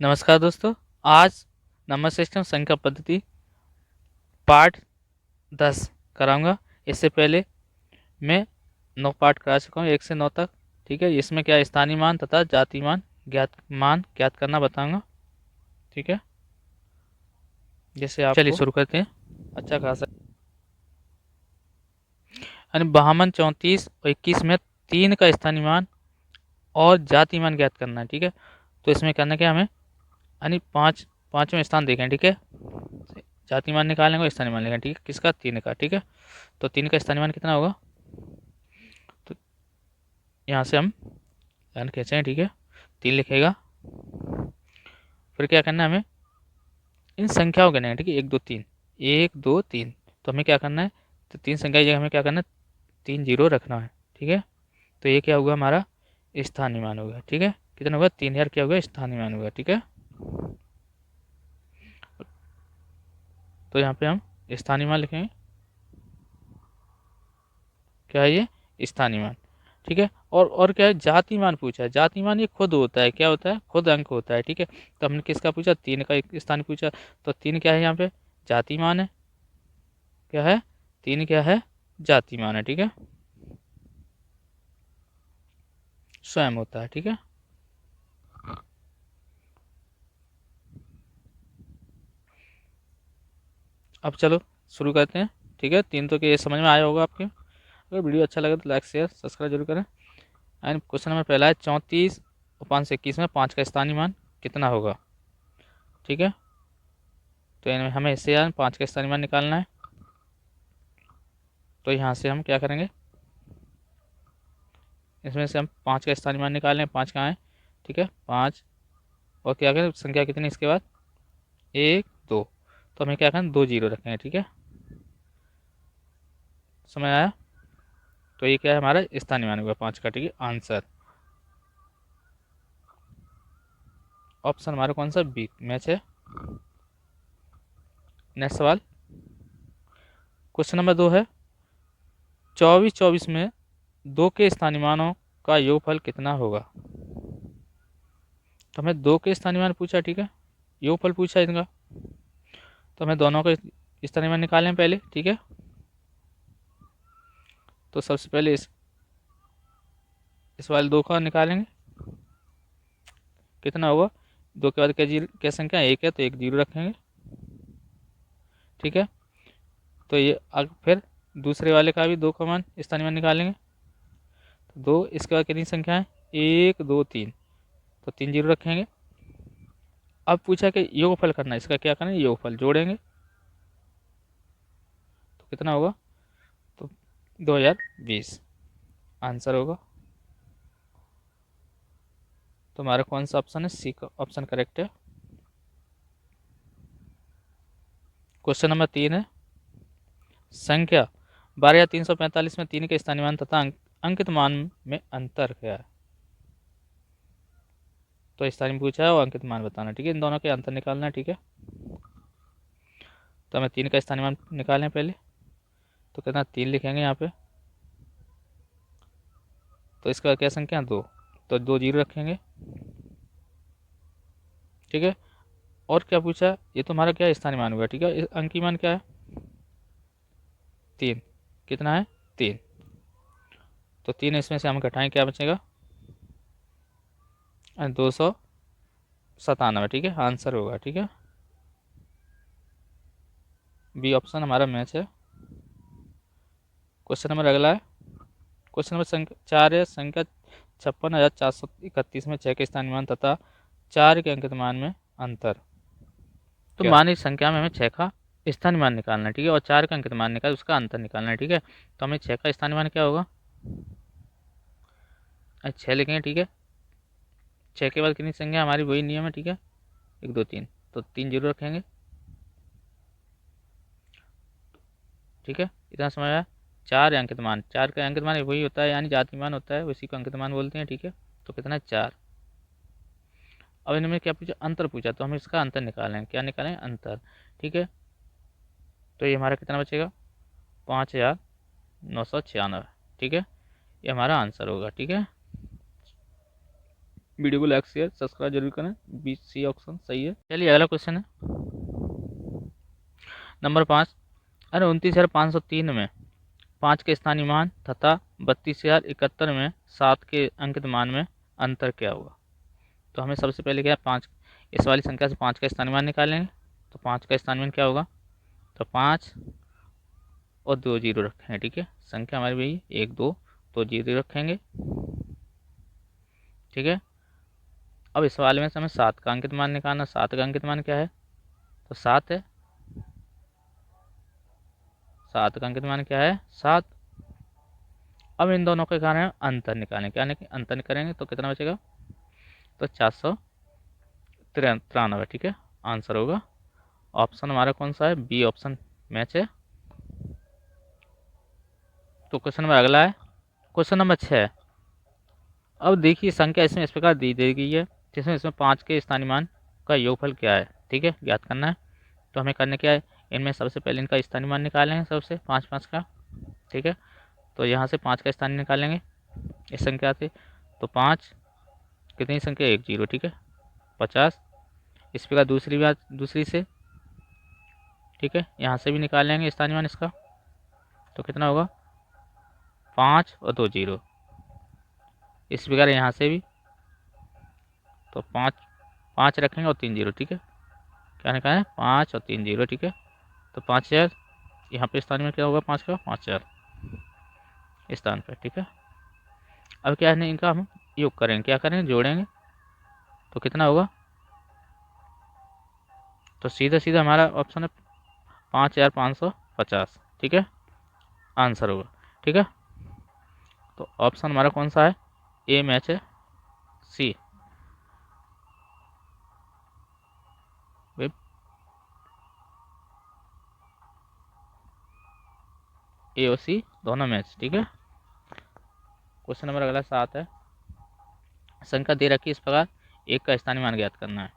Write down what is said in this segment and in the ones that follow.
नमस्कार दोस्तों। आज नंबर सिस्टम संख्या पद्धति पार्ट 10 कराऊंगा। इससे पहले मैं 9 पार्ट करा चुका हूँ, 1 से 9 तक। ठीक है, इसमें क्या स्थानीय मान तथा जाति मान ज्ञात करना बताऊंगा। ठीक है, जैसे आप चलिए शुरू करते हैं। अच्छा खासा यानी 52, 34 और 21 में 3 का स्थानीय मान और जाति मान ज्ञात करना है। ठीक है, तो इसमें करना क्या हमें, यानी पाँचवें स्थान देखें। ठीक है, जाति मान निकालेंगे और स्थानीय मान लेंगे। ठीक है, किसका, 3 का। ठीक है, तो 3 का स्थानीय मान कितना होगा, तो यहाँ से हम लाइन खींचेंगे। ठीक है, 3 लिखेगा। फिर क्या करना है हमें, इन संख्याओं के नहीं। ठीक है, 1 2 3, 1 2 3, तो हमें क्या करना है, तो 3 संख्या की जगह हमें क्या करना है, 3 जीरो रखना है। ठीक है, तो ये क्या होगा, हमारा स्थानीय मान होगा। ठीक है, कितना होगा, 3000 क्या होगा, स्थानीय मान होगा। ठीक है, तो यहाँ पे हम स्थानीय मान लिखेंगे। क्या है ये, स्थानीय मान। ठीक है, और क्या है, जाति मान पूछा है। जाति मान ये खुद होता है, क्या होता है, खुद अंक होता है। ठीक है, तो हमने किसका पूछा, 3 का एक स्थान पूछा, तो 3 क्या है यहाँ पे, जाति मान है। क्या है, 3 क्या है, जाति मान है। ठीक है, स्वयं होता है। ठीक है, अब चलो शुरू करते हैं। ठीक है, 3 तो ये समझ में आया होगा आपके। अगर वीडियो अच्छा लगे तो लाइक शेयर सब्सक्राइब जरूर करें। एंड क्वेश्चन नंबर पहला है, 34 और 5 से 21 में 5 का स्थानीय मान कितना होगा। ठीक है, तो हमें इससे यार 5 का स्थानीय मान निकालना है। तो यहाँ से हम क्या करेंगे, इसमें से हम 5 का स्थानीय मान निकालें। 5 कहाँ है, ठीक है, 5 और क्या करें, संख्या कितनी इसके बाद, 1 2, तो हमें क्या करें, 2 जीरो रखेंगे। ठीक है, समझ आया। तो ये क्या है, हमारा स्थानीय मान होगा 5 का। ठीक है, आंसर ऑप्शन हमारा कौन सा, बी मैच है। नेक्स्ट सवाल, क्वेश्चन नंबर 2 है, 24 में 2 के स्थानीय मानों का योगफल कितना होगा। तो हमें 2 के स्थानीय मान पूछा। ठीक है, योगफल पूछा इनका, तो हमें दोनों का स्थानीय मान निकालें पहले। ठीक है, तो सबसे पहले इस वाले 2 का निकालेंगे, कितना होगा, 2 के बाद क्या जीरो, क्या संख्या 1 है, तो 1 जीरो रखेंगे। ठीक है, तो ये फिर दूसरे वाले का भी 2 का मान स्थानीय मान निकालेंगे। तो 2, इसके बाद कितनी संख्या है, 1 2 3, तो 3 जीरो रखेंगे। अब पूछा कि योगफल करना है, इसका क्या करना है, योगफल जोड़ेंगे। तो कितना होगा, तो 2020 आंसर होगा। तो हमारा कौन सा ऑप्शन है, सी का ऑप्शन करेक्ट है। क्वेश्चन नंबर 3 है, संख्या 12 या 345 में 3 के स्थानीय मान तथा अंकित मान में अंतर क्या है। तो स्थानीय पूछा है और अंकित मान बताना। ठीक है, इन दोनों के अंतर निकालना है। ठीक है, तो हमें 3 का स्थानीय मान निकालें पहले। तो कितना, 3 लिखेंगे यहाँ पे। तो इसका क्या संख्या, 2, तो 2 जीरो रखेंगे। ठीक है, और क्या पूछा, ये तो हमारा क्या स्थानीय मान होगा। ठीक है, अंकीय मान क्या है, 3, कितना है, 3, तो 3 इसमें से हम घटाएं, क्या बचेगा, 297। ठीक है, आंसर होगा। ठीक है, बी ऑप्शन हमारा मैच है। क्वेश्चन नंबर अगला है, क्वेश्चन नंबर संख्या 4 है, संख्या 56,431 में 6 के स्थानीय मान तथा 4 के अंकित मान में अंतर। तो मानी संख्या में हमें 6 का स्थानीय मान निकालना है। ठीक है, और 4 का अंकित मान निकाल, उसका अंतर निकालना है। ठीक है, तो हमें 6 का स्थानीय मान क्या होगा, 6 लिखेंगे। ठीक है, 6 के बाद कितनी संख्या, हमारी वही नियम है। ठीक है, 1 2 3, तो 3 जीरो रखेंगे। ठीक है, इतना समझ आया। 4 अंकित मान, 4 का अंकित मान वही होता है, यानी जाति मान होता है, उसी को अंकित मान बोलते हैं। ठीक है, तो कितना है, 4। अब इन्होंने क्या पूछा, अंतर पूछा, तो हम इसका अंतर निकालें। क्या निकालें, अंतर। ठीक है, तो ये हमारा कितना बचेगा, 5,996। ठीक है, ये हमारा आंसर होगा। ठीक है, वीडियो को लाइक शेयर सब्सक्राइब जरूर करें। बी सी ऑप्शन सही है। चलिए अगला क्वेश्चन है नंबर 5। अरे 29,503 में 5 के स्थानीय मान तथा 32,071 में 7 के अंकित मान में अंतर क्या होगा। तो हमें सबसे पहले क्या 5 इस वाली संख्या से 5 का स्थानीय मान निकालेंगे। तो 5 का स्थानीय मान क्या होगा, तो 5 और 2 जीरो रखेंगे। ठीक है, संख्या हमारी भाई 1 2 तो जीरो रखेंगे। ठीक है, अब इस वाले में से हमें 7 का अंकित मान निकालना। 7 का अंकित मान क्या है, तो 7 है। 7 का अंकित मान क्या है, 7। अब इन दोनों के कारण अंतर निकालें। क्या अंतर करेंगे तो कितना बचेगा, तो 493। ठीक है, आंसर होगा ऑप्शन हमारा कौन सा है, बी ऑप्शन मैच है। तो क्वेश्चन नंबर अगला है क्वेश्चन नंबर 6। अब देखिए संख्या इसमें इस प्रकार दी गई है जिसमें इसमें 5 के स्थानीय मान का योगफल क्या है। ठीक है, ज्ञात करना है। तो हमें करने क्या है, इनमें सबसे पहले इनका स्थानीय मान निकालेंगे सबसे 5 का। ठीक है, तो यहाँ से 5 का स्थानीय निकालेंगे इस संख्या से। तो 5 कितनी संख्या 1 0। ठीक है, 50। इस प्रकार दूसरी से ठीक है, यहाँ से भी निकालेंगे स्थानीय मान इसका। तो कितना होगा 5 और 2 जीरो। इस प्रकार यहाँ से भी तो 5 रखेंगे और 3 जीरो। ठीक है, क्या निकालें है 5 और 3 जीरो। ठीक है, तो 5000 यहाँ पे स्थान में क्या होगा 5 का 5000 स्थान पर। ठीक है, अब क्या है इनका हम योग करेंगे, क्या करेंगे जोड़ेंगे। तो कितना होगा, तो सीधा सीधा हमारा ऑप्शन है 5550। ठीक है, आंसर होगा। ठीक है, तो ऑप्शन हमारा कौन सा है, ए मैच है सी। ए और सी दोनों मैच। ठीक है, क्वेश्चन नंबर अगला 7 है। संख्या दे रखी इस प्रकार, एक का स्थानीय मान ज्ञात करना है।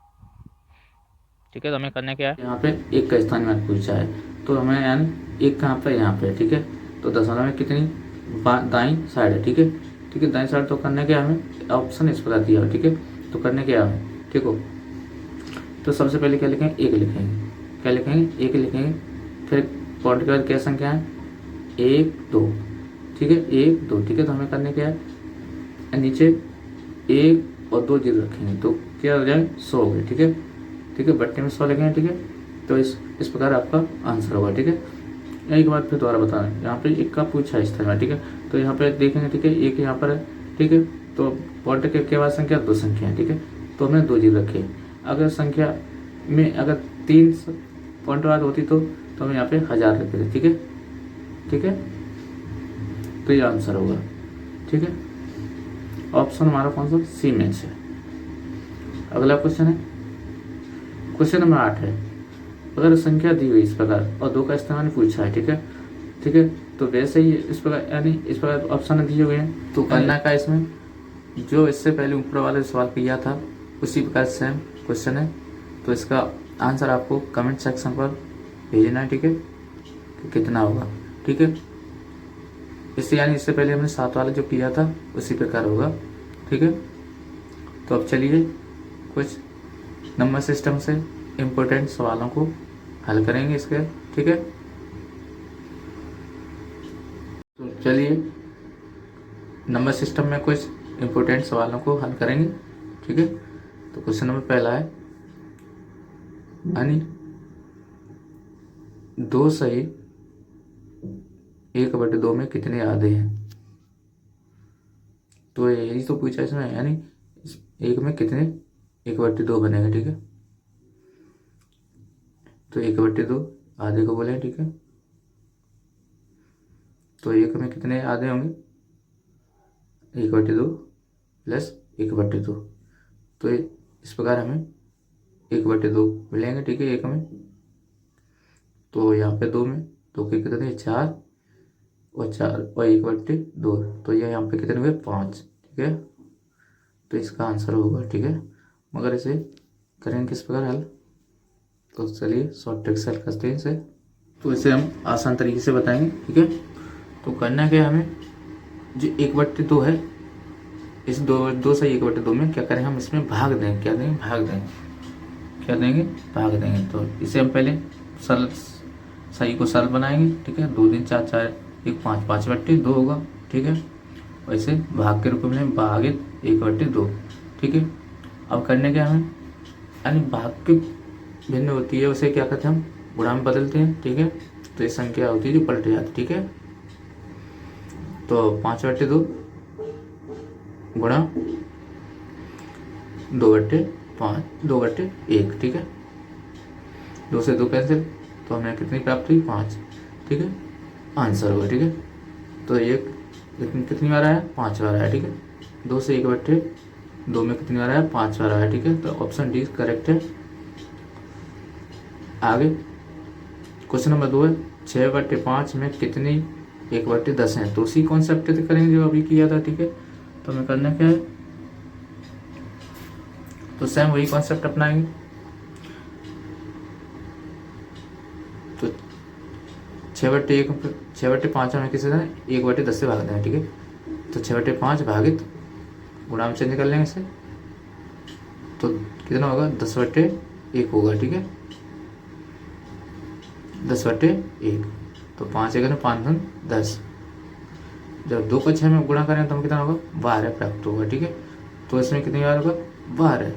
ठीक है, तो हमें करने क्या है, यहाँ पे एक का स्थानीय मान पूछा है। तो हमें यानी एक कहाँ पे, यहाँ पे। ठीक है, तो दशमलव में कितनी दाईं साइड है। ठीक है, ठीक है, दाईं साइड। तो करने क्या हमें ऑप्शन इस प्रकार दिया है। ठीक है, तो करने क्या है, ठीक हो। तो सबसे पहले क्या लिखेंगे, एक लिखेंगे। क्या लिखेंगे, एक लिखेंगे। फिर पॉइंट के बाद क्या संख्या है 1 2। ठीक है, 1 2। ठीक है, तो हमें करने क्या है, नीचे 1 और 2 जीरो रखेंगे। तो क्या हो जाए 100 हो गए। ठीक है, ठीक है, बट्टे में 100 लिखेंगे। ठीक है, तो इस प्रकार आपका आंसर होगा। ठीक है, एक बार फिर दोबारा बता रहे हैं, यहाँ पे एक का पूछा है इस तरह। ठीक है, तो यहाँ पे देखेंगे। ठीक है, एक यहाँ पर है। ठीक है, तो पॉइंट के बाद संख्या 2 संख्या है। ठीक है, तो हमने 2 जीरो रखे। अगर संख्या में अगर 3 पॉइंट बाद होती तो हम यहाँ पे 1000 रखे थे। ठीक है, ठीक है, तो ये आंसर होगा। ठीक है, ऑप्शन हमारा कौन सा, सी मैच है। अगला क्वेश्चन है क्वेश्चन नंबर 8 है। अगर संख्या दी हुई इस प्रकार और 2 का इस्तेमाल पूछा है। ठीक है, ठीक है, तो वैसे ही इस प्रकार यानी इस प्रकार ऑप्शन दिए हुए हैं। तो करना का इसमें जो इससे पहले ऊपर वाले सवाल किया था उसी प्रकार सेम क्वेश्चन है। तो इसका आंसर आपको कमेंट सेक्शन पर भेजना है। ठीक है, कि कितना होगा। ठीक है, इससे यानी इससे पहले हमने 7 वाला जो किया था उसी प्रकार होगा। ठीक है, तो अब चलिए कुछ नंबर सिस्टम से इम्पोर्टेंट सवालों को हल करेंगे इसके। ठीक है, तो चलिए नंबर सिस्टम में कुछ इम्पोर्टेंट सवालों को हल करेंगे। ठीक है, तो क्वेश्चन नंबर पहला है, यानी 2 सही 1/2 में कितने आधे हैं। तो यही तो पूछा इसमें, यानी एक में कितने 1/2 बनेगा। ठीक है, तो 1/2 आधे को बोले। ठीक है, तो एक में कितने आधे होंगे 1/2 प्लस 1/2। तो इस प्रकार हमें 1/2 मिलेंगे। ठीक है, एक में तो यहाँ पे 2 में 2 के कितने 4 और 4 और 1/2 तो ये यहाँ पे कितने हुए 5। ठीक है, तो इसका आंसर होगा। ठीक है, मगर इसे करेंगे किस प्रकार हल, तो चलिए शॉर्ट ट्रिक से हल करते हैं इसे। तो इसे हम आसान तरीके से बताएंगे। ठीक है, तो करना क्या है हमें, जो 1/2 है इस दो से 1/2 में क्या करेंगे हम, इसमें भाग देंगे। क्या देंगे? भाग देंगे। क्या देंगे? भाग देंगे। तो इसे हम पहले सरल सही को सरल बनाएंगे। ठीक है, 2 3 4 4 1 5, 5/2 होगा। ठीक है, और इसे भाग के रूप में भागित 1/2। ठीक है, अब करने क्या हमें, यानी भाग की भिन्न होती है उसे क्या कहते हैं हम, गुणा में बदलते हैं। ठीक है, तो ये संख्या होती है जो पलट जाती है। ठीक है, तो 5/2 गुणा 2/5, 2/1। ठीक है, 2 से 2 कैंसिल, तो हमें कितनी प्राप्त हुई? 5। ठीक है, आंसर होगा। ठीक है, तो ये कितनी बार आया? 5 बार आया। ठीक है, 2 से 1/2 में कितनी बार आया? 5 बार आया। ठीक है, तो ऑप्शन डी करेक्ट है। आगे क्वेश्चन नंबर 2 है, 6/5 में कितनी 1/10 है? तो उसी कॉन्सेप्ट से करेंगे जो अभी किया था। ठीक है, तो हमें करना क्या है, तो सेम वही कॉन्सेप्ट अपनाएंगे। तो 6/5 हमें किसी तरह 1/10 से भाग देना है। ठीक है, तो 6/5 भागित गुणा में चेंज कर लेंगे इसे, तो कितना होगा? 10/1 होगा। ठीक है, 10/1। तो 5 1 5 10। जब 2 को 6 में गुणा करें तो हम कितना होगा? 12 प्राप्त होगा। ठीक है, तो इसमें कितनी बार होगा? 12।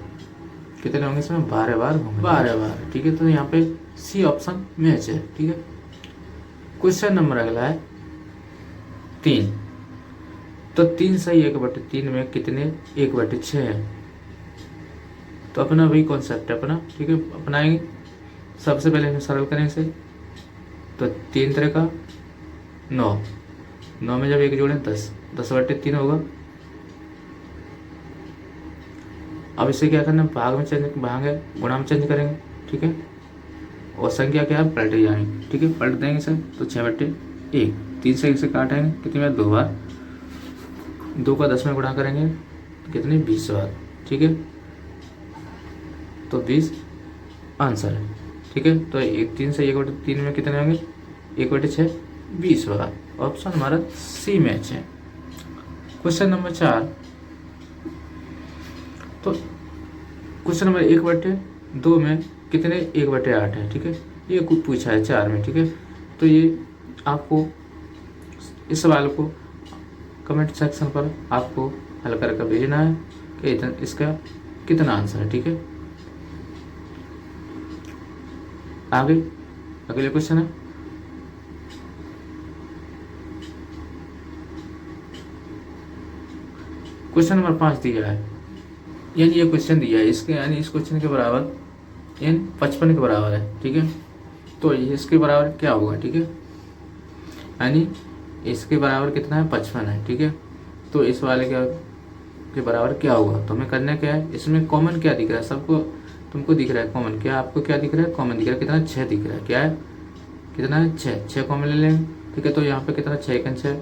कितने होंगे इसमें? 12 बार होंगे। 12 बार। ठीक है, तो यहाँ पे सी ऑप्शन मैच है। ठीक है, क्वेश्चन नंबर अगला है 3। तो 3 सही 1/3 में कितने 1/6 है? तो अपना वही कॉन्सेप्ट है अपना। ठीक है, अपनाएंगे। सबसे पहले हम सरल करें इसे, तो 3 तरह का 9, 9 में जब 1 जोड़ें 10, 10/3 होगा। अब इसे क्या करना है, भाग में चेंज, भाग है गुणा में चेंज करेंगे। ठीक है, और संख्या क्या है? पलट जाएंगे। ठीक है, पलट देंगे इसे, तो 6/1। 3 से 1 से काटेंगे, कितनी बार? 2 बार। 2 का 10 में गुणा करेंगे तो कितनी? 20 बार। ठीक है, तो 20 आंसर है। ठीक है, तो 3 से 1/3 में कितने होंगे? 1/6, 20 बार। ऑप्शन हमारा सी मैच है। Question number 4। तो क्वेश्चन नंबर 1/2 में कितने 1/8 है? ठीक है, ये कुछ पूछा है 4 में। ठीक है, तो ये आपको इस सवाल को कमेंट सेक्शन पर आपको हल करके भेजना है कि इसका कितना आंसर है। ठीक है, आगे अगले क्वेश्चन है, क्वेश्चन नंबर 5 दिया है, यानी ये क्वेश्चन दिया है इसके, यानी इस क्वेश्चन के बराबर यानी 55 के बराबर है। ठीक है, तो इसके बराबर क्या होगा? ठीक है, यानी इसके बराबर कितना है? 55 है। ठीक है, तो इस वाले के बराबर क्या होगा? तो हमें करना क्या है, इसमें कॉमन क्या दिख रहा है सबको? तुमको दिख रहा है कॉमन, क्या आपको क्या दिख रहा है? कॉमन दिख रहा है। कितना? 6 दिख रहा है। क्या है? कितना है? 6। 6 कॉमन ले लेंगे। ठीक है, तो यहाँ पे कितना? 6 का 6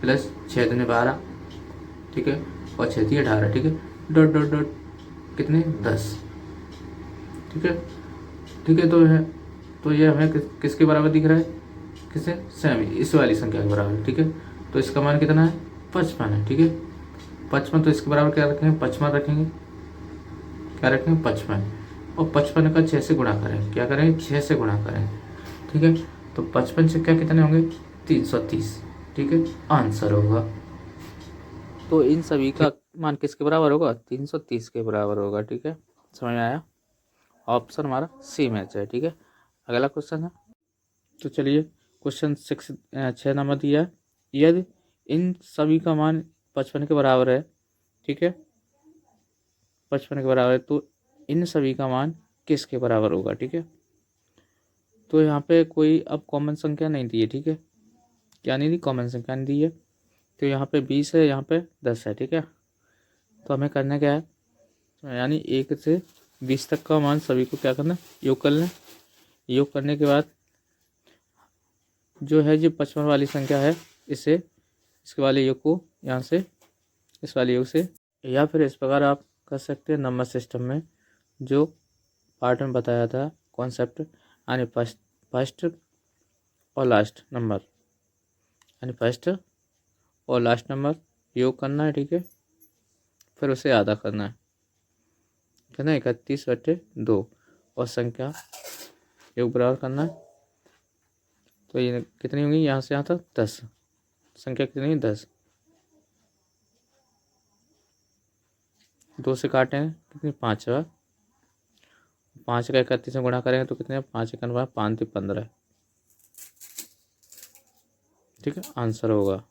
प्लस 6 दूनी 12। ठीक है, और 6 थी 18। ठीक है, डॉट डॉट डॉट कितने? 10। ठीक है, ठीक है, तो ये हमें किसके बराबर दिख रहा है? किससे? सेम इस वाली संख्या के बराबर। ठीक है, तो इसका मान कितना है? 55 है। ठीक है, 55, तो इसके बराबर क्या रखेंगे? 55 रखेंगे। क्या रखेंगे? 55। और 55 का 6 से गुणा करें। क्या करेंगे? 6 से गुणा करें। ठीक है, तो 55 से क्या कितने होंगे? 330। ठीक है, आंसर होगा। तो इन सभी का मान किसके बराबर होगा? 330 के बराबर होगा। ठीक है, समझ में आया? ऑप्शन हमारा सी मैच है। ठीक है, अगला क्वेश्चन है, तो चलिए क्वेश्चन 6 नंबर दिया है, यदि इन सभी का मान 55 के बराबर है, ठीक है, 55 के बराबर है, तो इन सभी का मान किसके बराबर होगा? ठीक है, तो यहाँ पे कोई अब कॉमन संख्या नहीं दी है। ठीक है, क्या नहीं दी? कॉमन संख्या नहीं दी है। तो यहाँ पे 20 है, यहाँ पे 10 है। ठीक है, तो हमें करना क्या है, यानी 1 से 20 तक का मान सभी को क्या करना? योग कर लें। योग करने के बाद जो है जो 55 वाली संख्या है, इसे इसके वाले योग को यहाँ से इस वाले योग से, या फिर इस प्रकार आप कर सकते हैं नंबर सिस्टम में जो पार्ट में बताया था कॉन्सेप्ट, यानी फर्स्ट और लास्ट नंबर, यानी फर्स्ट और लास्ट नंबर योग करना है। ठीक है, फिर उसे आधा करना है, कितना 31/2 और संख्या योग बराबर करना है। तो ये कितनी होंगी, यहाँ से यहाँ तक 10, संख्या कितनी है 10, 2 से काटेंगे कितनी 5 है, 5 का 31 में गुणा करेंगे तो कितने 5 1 5 3 15, ठीक है, आंसर होगा।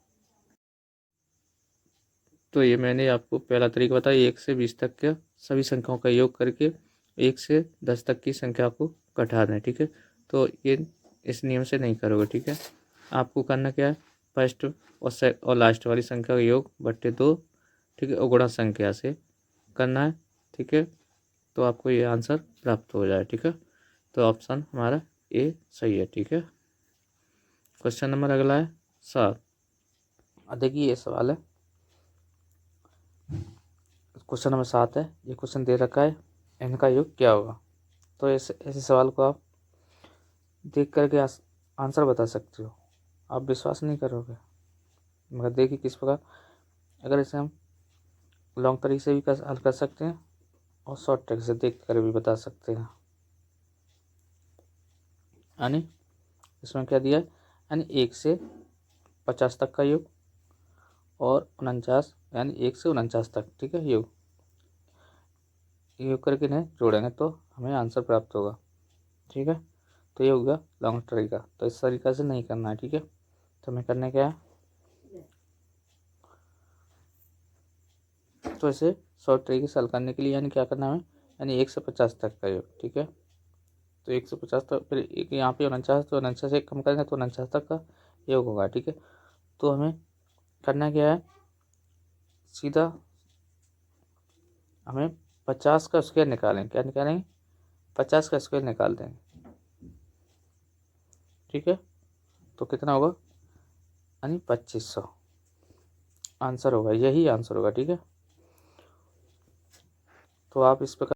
तो ये मैंने आपको पहला तरीका बताया, 1 से 20 तक के सभी संख्याओं का योग करके 1 से 10 तक की संख्या को घटा दें, ठीक है। तो ये इस नियम से नहीं करोगे, ठीक है। आपको करना क्या है, फर्स्ट और लास्ट वाली संख्या का योग बट्टे 2, ठीक है, और गुणा संख्या से करना है, ठीक है। तो आपको ये आंसर प्राप्त हो जाए, ठीक है। तो ऑप्शन हमारा ए सही है, ठीक है। क्वेश्चन नंबर अगला है 7। देखिए ये सवाल है, क्वेश्चन नंबर 7 है। ये क्वेश्चन दे रखा है, इनका योग क्या होगा। तो ऐसे सवाल को आप देख करके आंसर बता सकते हो। आप विश्वास नहीं करोगे, मगर देखिए किस प्रकार, अगर इसे हम लॉन्ग तरीके से भी हल कर सकते हैं और शॉर्ट ट्रिक से देख कर भी बता सकते हैं। यानी इसमें क्या दिया है, यानी 1 से 50 तक का योग और 49, यानी 1 से 49 तक, ठीक है, योग करके इन्हें जोड़ेंगे तो हमें आंसर प्राप्त होगा, ठीक है। तो ये होगा लॉन्ग तरीका। तो इस तरीका से नहीं करना है, ठीक है। तो हमें करने क्या है, तो इसे शॉर्ट तरीके से हल करने के लिए यानी क्या करना है हमें, यानी 1 से 50 तक का योग, ठीक है। तो 1 से 50 तक, फिर एक यहाँ पे 49, तो 49 से कम करेंगे तो 49 तक का योग होगा, ठीक है। तो हमें करना क्या है, सीधा हमें 50 का स्क्वायर निकालेंगे। क्या निकालेंगे, 50 का स्क्वायर निकाल देंगे, ठीक है। तो कितना होगा, यानी 2500 आंसर होगा, यही आंसर होगा, ठीक है। तो आप इस प्रकार